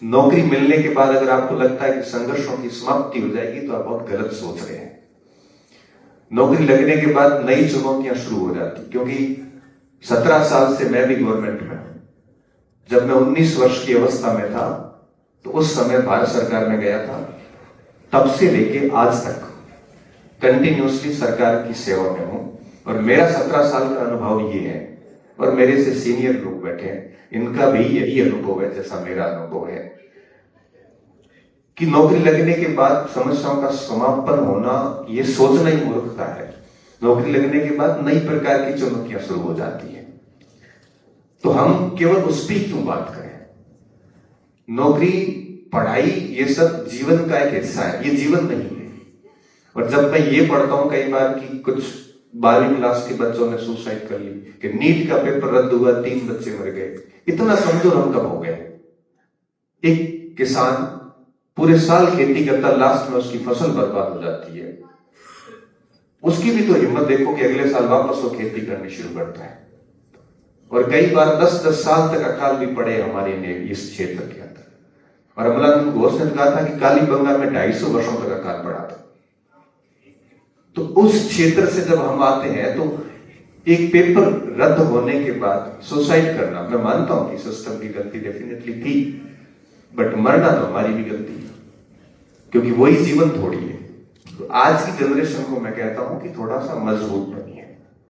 नौकरी मिलने के बाद अगर आपको लगता है कि संघर्षों की समाप्ति हो जाएगी तो आप बहुत गलत सोच रहे हैं। नौकरी लगने के बाद नई चुनौतियां शुरू हो जाती, क्योंकि 17 साल से मैं भी गवर्नमेंट में हूं। जब मैं 19 वर्ष की अवस्था में था तो उस समय भारत सरकार में गया था, तब से लेके आज तक कंटिन्यूसली सरकार की सेवा में हूं। और मेरा 17 साल का अनुभव ये है, और मेरे से सीनियर लोग बैठे हैं, इनका भी यही अनुभव है जैसा मेरा अनुभव है, कि नौकरी लगने के बाद समस्याओं का समापन होना यह सोचना ही मूर्खता है। नौकरी लगने के बाद नई प्रकार की चुनौतियां शुरू हो जाती है। तो हम केवल उस पर क्यों बात करें? नौकरी, पढ़ाई, ये सब जीवन का एक हिस्सा है, ये जीवन नहीं है। और जब मैं ये पढ़ता हूं कई बार कि कुछ 12वीं क्लास के बच्चों ने सुसाइड कर ली, कि नीट का पेपर रद्द हुआ, 3 बच्चे मर गए, इतना कमजोर हम कब हो गए? एक किसान पूरे साल खेती करता, लास्ट में उसकी फसल बर्बाद हो जाती है, उसकी भी तो हिम्मत देखो कि अगले साल वापस वो खेती करनी शुरू करता है। और कई बार 10-10 साल तक अकाल भी पड़े हमारे इस क्षेत्र के अंदर। और अमलानंद घोष ने कहा था कि कालीबंगा में 250 वर्षों तक अकाल पड़ा था। तो उस क्षेत्र से जब हम आते हैं तो एक पेपर रद्द होने के बाद सुसाइड करना, मैं मानता हूं कि सिस्टम की गलती डेफिनेटली थी, बट मरना तो हमारी भी गलती है, क्योंकि वही जीवन थोड़ी है। तो आज की जनरेशन को मैं कहता हूं कि थोड़ा सा मजबूत बनिए।